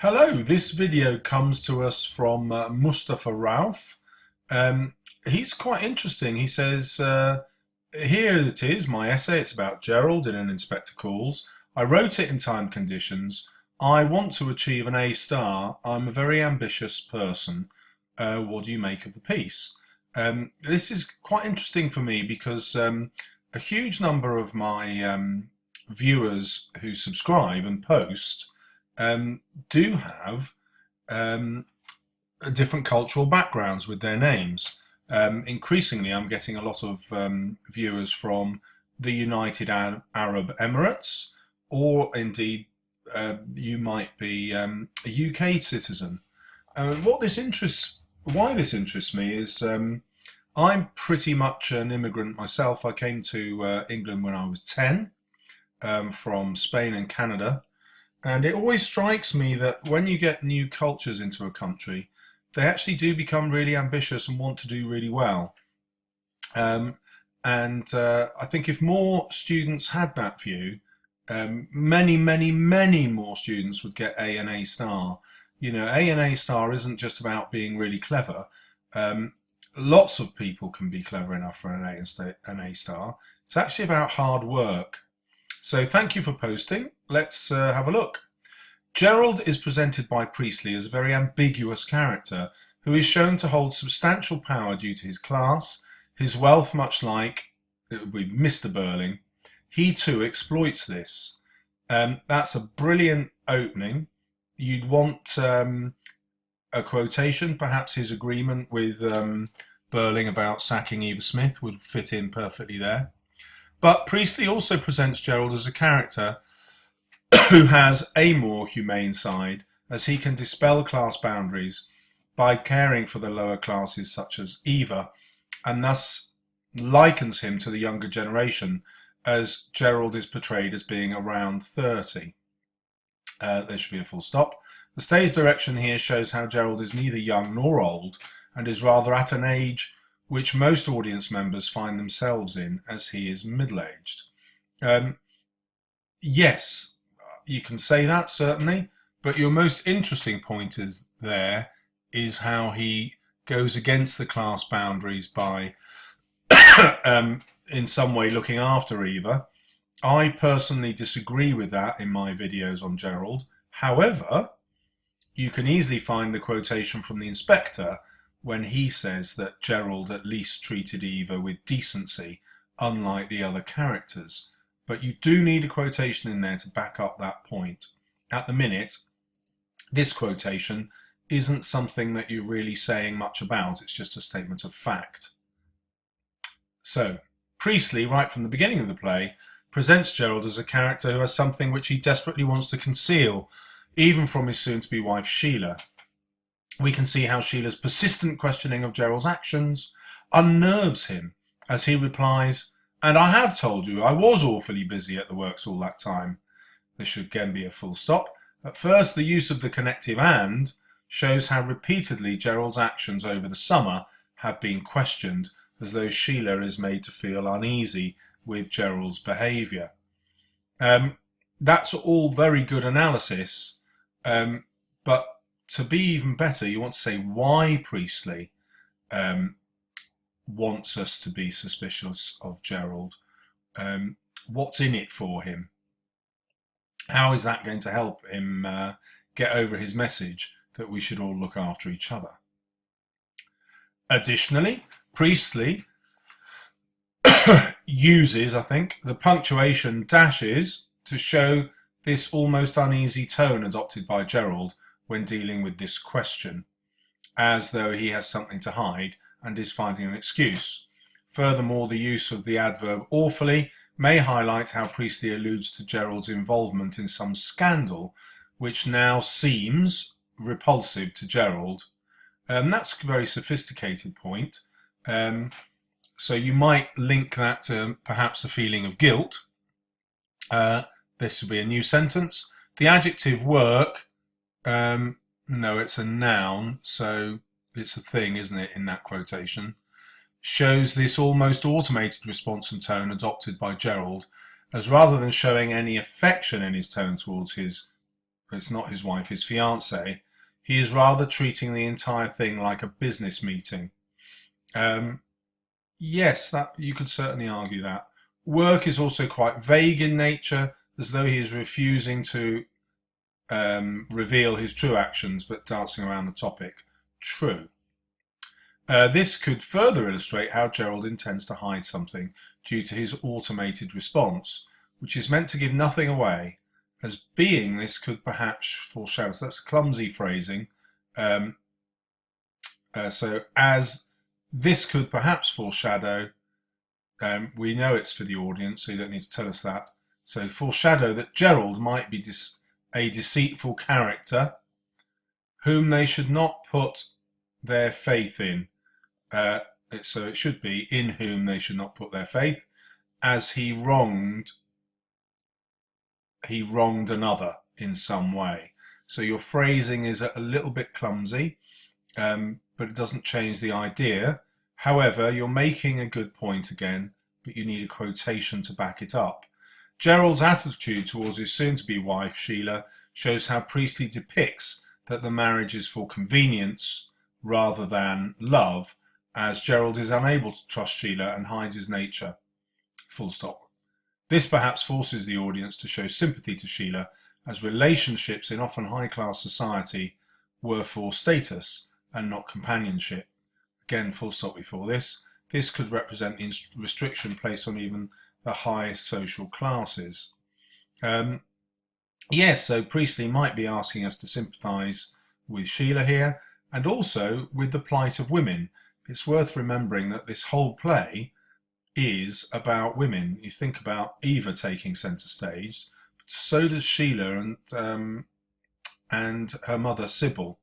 Hello, this video comes to us from Mustafa Rauf. He's quite interesting. He says, here it is, my essay. It's about Gerald in an Inspector Calls. I wrote it in time conditions. I want to achieve an A star. I'm a very ambitious person. What do you make of the piece? This is quite interesting for me because a huge number of my viewers who subscribe and post do have different cultural backgrounds with their names. Increasingly, I'm getting a lot of viewers from the United Arab Emirates, or indeed you might be a UK citizen. Why this interests me is I'm pretty much an immigrant myself. I came to England when I was 10 from Spain and Canada. And it always strikes me that when you get new cultures into a country, they actually do become really ambitious and want to do really well. I think if more students had that view, many more students would get A and A star. You know, A and A star isn't just about being really clever. Lots of people can be clever enough for an A star. It's actually about hard work. So thank you for posting. Let's have a look. Gerald is presented by Priestley as a very ambiguous character who is shown to hold substantial power due to his class, his wealth, much like with Mr. Burling. He too exploits this. That's a brilliant opening. You'd want a quotation, perhaps his agreement with Burling about sacking Eva Smith would fit in perfectly there. But Priestley also presents Gerald as a character who has a more humane side, as he can dispel class boundaries by caring for the lower classes such as Eva, and thus likens him to the younger generation, as Gerald is portrayed as being around 30. There should be a full stop. The stage direction here shows how Gerald is neither young nor old, and is rather at an age which most audience members find themselves in, as he is middle-aged. Yes, you can say that, certainly, but your most interesting point is how he goes against the class boundaries by in some way looking after Eva. I personally disagree with that in my videos on Gerald. However, you can easily find the quotation from the inspector when he says that Gerald at least treated Eva with decency, unlike the other characters. But you do need a quotation in there to back up that point. At the minute, this quotation isn't something that you're really saying much about. It's just a statement of fact. So, Priestley, right from the beginning of the play, presents Gerald as a character who has something which he desperately wants to conceal, even from his soon-to-be wife Sheila. We can see how Sheila's persistent questioning of Gerald's actions unnerves him as he replies, "And I have told you I was awfully busy at the works all that time." There should again be a full stop. At first, the use of the connective "and" shows how repeatedly Gerald's actions over the summer have been questioned, as though Sheila is made to feel uneasy with Gerald's behaviour. That's all very good analysis, but to be even better, you want to say why Priestley wants us to be suspicious of Gerald. What's in it for him? How is that going to help him get over his message that we should all look after each other? Additionally, Priestley uses, I think, the punctuation dashes to show this almost uneasy tone adopted by Gerald when dealing with this question, as though he has something to hide and is finding an excuse. Furthermore, the use of the adverb awfully may highlight how Priestley alludes to Gerald's involvement in some scandal, which now seems repulsive to Gerald. That's a very sophisticated point. So you might link that to perhaps a feeling of guilt. This would be a new sentence. The adjective work, no, it's a noun, so it's a thing, isn't it, in that quotation, shows this almost automated response and tone adopted by Gerald, as rather than showing any affection in his tone towards his it's not his wife, his fiancée, he is rather treating the entire thing like a business meeting. Yes, that you could certainly argue that. Work is also quite vague in nature, as though he is refusing to reveal his true actions, but dancing around the topic. True. This could further illustrate how Gerald intends to hide something due to his automated response, which is meant to give nothing away. As being this could perhaps foreshadow. So that's clumsy phrasing. So as this could perhaps foreshadow, we know it's for the audience, so you don't need to tell us that. So foreshadow that Gerald might be a deceitful character whom they should not put their faith in. So it should be in whom they should not put their faith, as he wronged another in some way. So your phrasing is a little bit clumsy, but it doesn't change the idea. However, you're making a good point again, but you need a quotation to back it up. Gerald's attitude towards his soon-to-be wife, Sheila, shows how Priestley depicts that the marriage is for convenience rather than love, as Gerald is unable to trust Sheila and hides his nature. Full stop. This perhaps forces the audience to show sympathy to Sheila, as relationships in often high-class society were for status and not companionship. Again, full stop before this. This could represent the restriction placed on even the highest social classes. Yes, so Priestley might be asking us to sympathise with Sheila here, and also with the plight of women. It's worth remembering that this whole play is about women. You think about Eva taking centre stage, so does Sheila and her mother Sybil.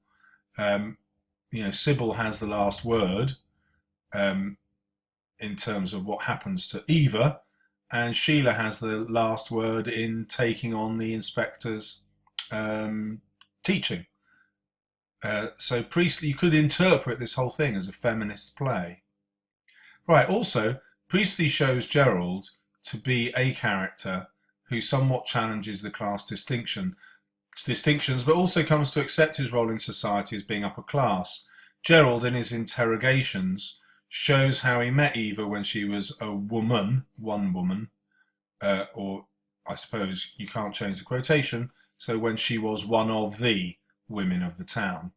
Sybil has the last word in terms of what happens to Eva, and Sheila has the last word in taking on the inspector's teaching. So Priestley, you could interpret this whole thing as a feminist play. Right, also, Priestley shows Gerald to be a character who somewhat challenges the class distinctions, but also comes to accept his role in society as being upper class. Gerald, in his interrogations, shows how he met Eva when she was a woman, one woman, or I suppose you can't change the quotation, so when she was one of the women of the town.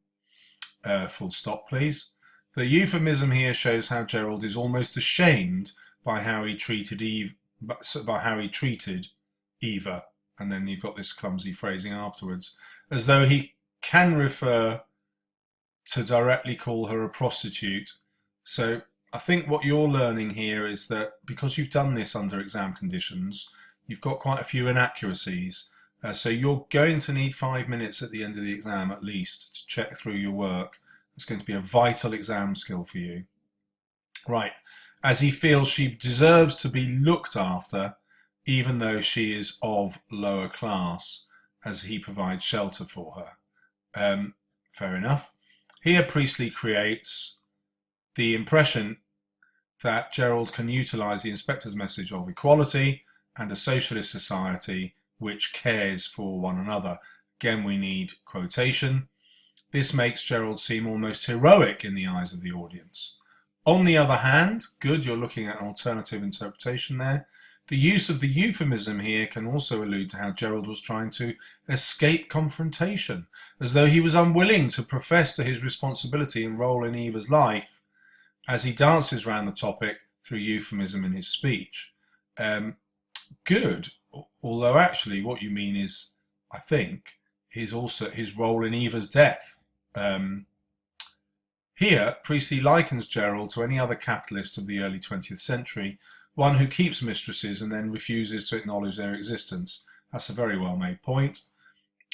Full stop, please. The euphemism here shows how Gerald is almost ashamed by how he treated Eva, and then you've got this clumsy phrasing afterwards, as though he can refer to directly call her a prostitute. So I think what you're learning here is that because you've done this under exam conditions, you've got quite a few inaccuracies. So you're going to need 5 minutes at the end of the exam at least to check through your work. It's going to be a vital exam skill for you. Right, as he feels she deserves to be looked after, even though she is of lower class, as he provides shelter for her. Fair enough. Here Priestley creates the impression that Gerald can utilise the inspector's message of equality and a socialist society which cares for one another. Again, we need quotation. This makes Gerald seem almost heroic in the eyes of the audience. On the other hand, good, you're looking at an alternative interpretation there. The use of the euphemism here can also allude to how Gerald was trying to escape confrontation, as though he was unwilling to profess to his responsibility and role in Eva's life, as he dances around the topic through euphemism in his speech. Good, although actually what you mean is, I think, is also his role in Eva's death. Here, Priestley likens Gerald to any other capitalist of the early 20th century, one who keeps mistresses and then refuses to acknowledge their existence. That's a very well-made point.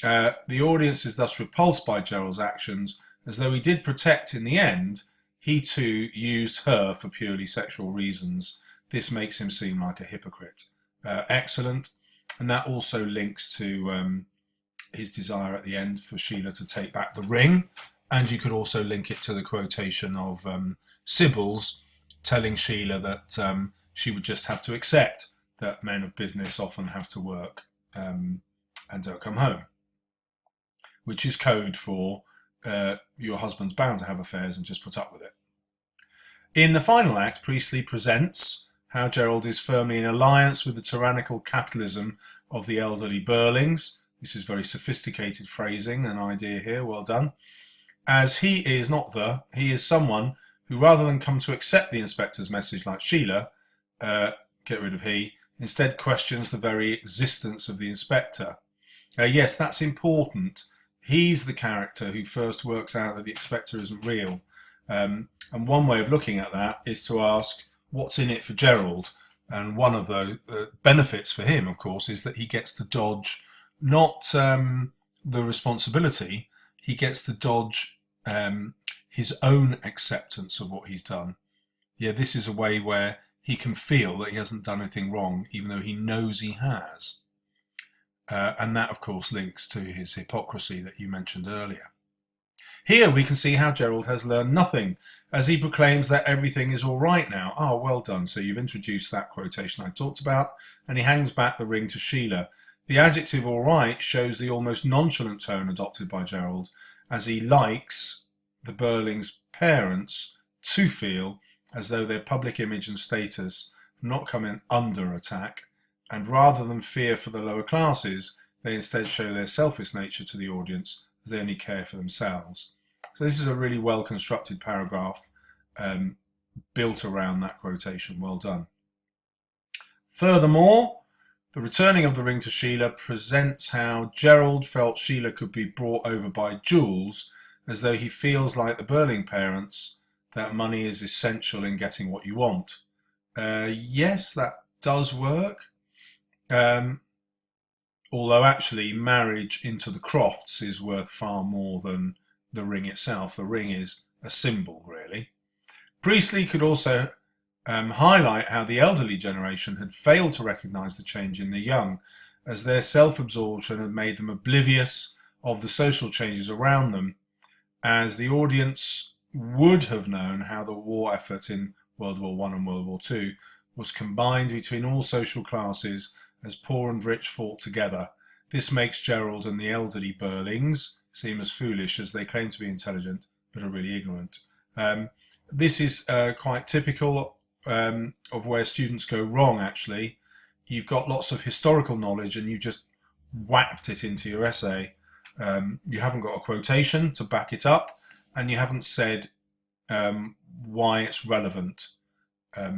The audience is thus repulsed by Gerald's actions, as though he did protect in the end, he too used her for purely sexual reasons. This makes him seem like a hypocrite. Excellent. And that also links to his desire at the end for Sheila to take back the ring. And you could also link it to the quotation of Sybil's telling Sheila that she would just have to accept that men of business often have to work and don't come home. which is code for your husband's bound to have affairs and just put up with it. In the final act, Priestley presents how Gerald is firmly in alliance with the tyrannical capitalism of the elderly Burlings. This is very sophisticated phrasing, an idea here, well done. As he is he is someone who, rather than come to accept the inspector's message like Sheila, get rid of he, instead questions the very existence of the inspector. Yes, that's important. He's the character who first works out that the inspector isn't real. And one way of looking at that is to ask, what's in it for Gerald? And one of the benefits for him, of course, is that he gets to dodge not the responsibility, he gets to dodge his own acceptance of what he's done. Yeah, this is a way where he can feel that he hasn't done anything wrong, even though he knows he has. And that, of course, links to his hypocrisy that you mentioned earlier. Here we can see how Gerald has learned nothing, as he proclaims that everything is all right now. Ah, well done. So you've introduced that quotation I talked about, and he hangs back the ring to Sheila. The adjective all right shows the almost nonchalant tone adopted by Gerald, as he likes the Burlings' parents to feel as though their public image and status have not come in under attack, and rather than fear for the lower classes, they instead show their selfish nature to the audience, as they only care for themselves. So this is a really well constructed paragraph built around that quotation. Well done. Furthermore, the returning of the ring to Sheila presents how Gerald felt Sheila could be brought over by Jules, as though he feels like the Burling parents, that money is essential in getting what you want. Yes, that does work. Although actually marriage into the Crofts is worth far more than the ring itself. The ring is a symbol, really. Priestley could also highlight how the elderly generation had failed to recognise the change in the young, as their self-absorption had made them oblivious of the social changes around them, as the audience would have known how the war effort in World War I and World War II was combined between all social classes as poor and rich fought together. This makes Gerald and the elderly Burlings seem as foolish as they claim to be intelligent, but are really ignorant. This is quite typical of where students go wrong, actually. You've got lots of historical knowledge and you just whacked it into your essay. You haven't got a quotation to back it up, and you haven't said why it's relevant.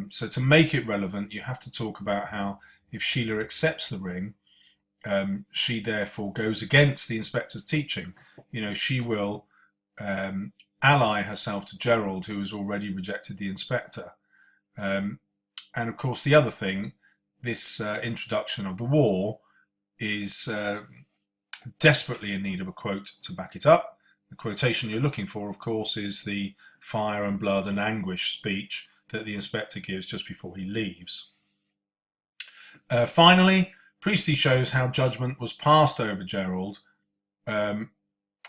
So to make it relevant, you have to talk about how if Sheila accepts the ring, she therefore goes against the inspector's teaching. You know, she will ally herself to Gerald, who has already rejected the inspector. And of course, the other thing, this introduction of the war is desperately in need of a quote to back it up. The quotation you're looking for, of course, is the fire and blood and anguish speech that the inspector gives just before he leaves. Finally, Priestley shows how judgment was passed over Gerald and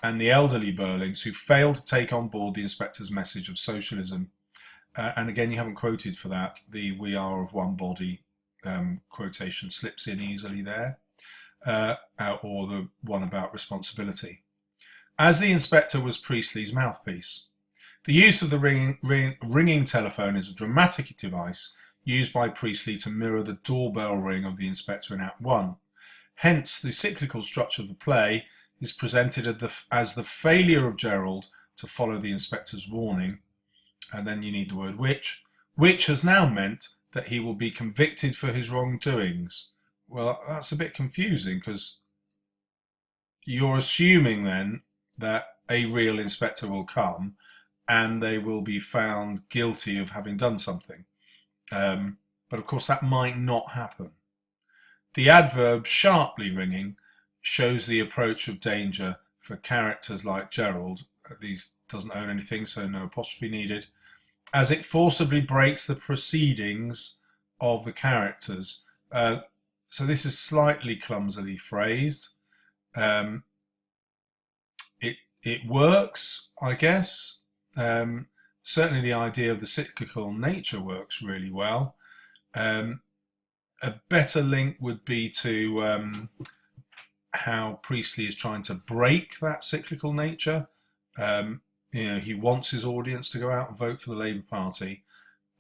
the elderly Burlings who failed to take on board the inspector's message of socialism. And again, you haven't quoted for that. The "we are of one body" quotation slips in easily there, or the one about responsibility. As the inspector was Priestley's mouthpiece. The use of the ringing telephone is a dramatic device used by Priestley to mirror the doorbell ring of the inspector in Act 1. Hence, the cyclical structure of the play is presented as the failure of Gerald to follow the inspector's warning, and then you need the word which has now meant that he will be convicted for his wrongdoings. Well, that's a bit confusing, because you're assuming then that a real inspector will come and they will be found guilty of having done something. But of course that might not happen. The adverb sharply ringing shows the approach of danger for characters like Gerald. These doesn't own anything, so no apostrophe needed, as it forcibly breaks the proceedings of the characters. So this is slightly clumsily phrased. It works, I guess. Certainly the idea of the cyclical nature works really well. A better link would be to how Priestley is trying to break that cyclical nature. He wants his audience to go out and vote for the Labour Party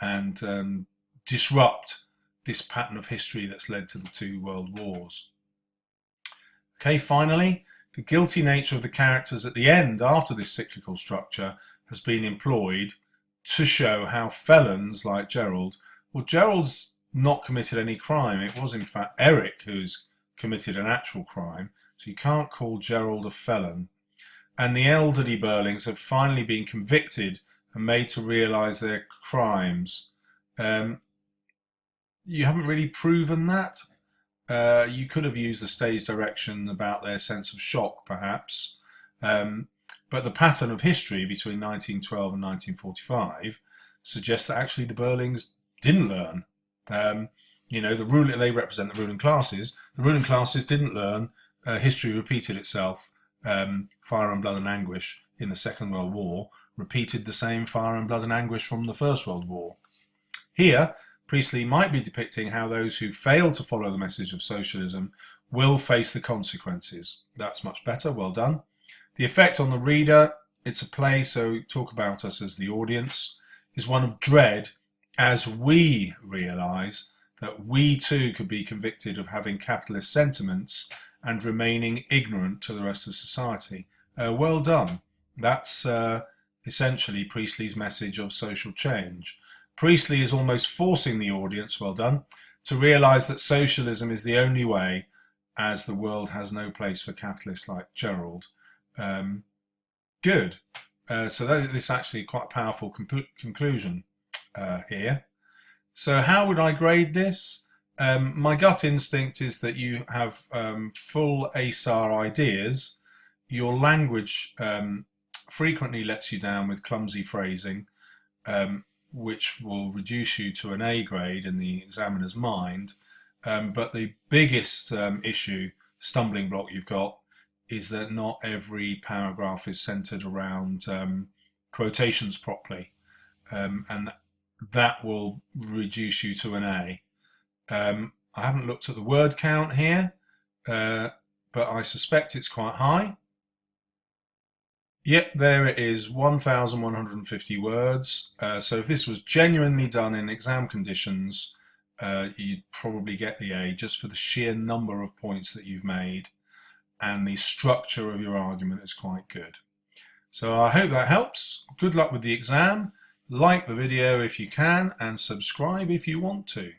and disrupt this pattern of history that's led to the two world wars. Okay, finally, the guilty nature of the characters at the end, after this cyclical structure, has been employed to show how felons like Gerald, well, Gerald's not committed any crime. It was in fact Eric who's committed an actual crime, so you can't call Gerald a felon. And the elderly Burlings have finally been convicted and made to realise their crimes. You haven't really proven that. You could have used the stage direction about their sense of shock, perhaps. But the pattern of history between 1912 and 1945 suggests that actually the Burlings didn't learn. They represent the ruling classes. The ruling classes didn't learn. History repeated itself. Fire and blood and anguish in the Second World War repeated the same fire and blood and anguish from the First World War. Here, Priestley might be depicting how those who fail to follow the message of socialism will face the consequences. That's much better, well done. The effect on the reader, it's a play, so talk about us as the audience, is one of dread as we realise that we too could be convicted of having capitalist sentiments and remaining ignorant to the rest of society. Well done. That's essentially Priestley's message of social change. Priestley is almost forcing the audience, well done, to realise that socialism is the only way, as the world has no place for capitalists like Gerald. Good. So this is actually quite a powerful conclusion here. So how would I grade this? My gut instinct is that you have full ASAR ideas. Your language frequently lets you down with clumsy phrasing, which will reduce you to an A grade in the examiner's mind. But the biggest stumbling block you've got, is that not every paragraph is centered around quotations properly. And that will reduce you to an A. I haven't looked at the word count here, but I suspect it's quite high. Yep, there it is, 1,150 words. So if this was genuinely done in exam conditions, you'd probably get the A just for the sheer number of points that you've made, and the structure of your argument is quite good. So I hope that helps. Good luck with the exam. Like the video if you can, and subscribe if you want to.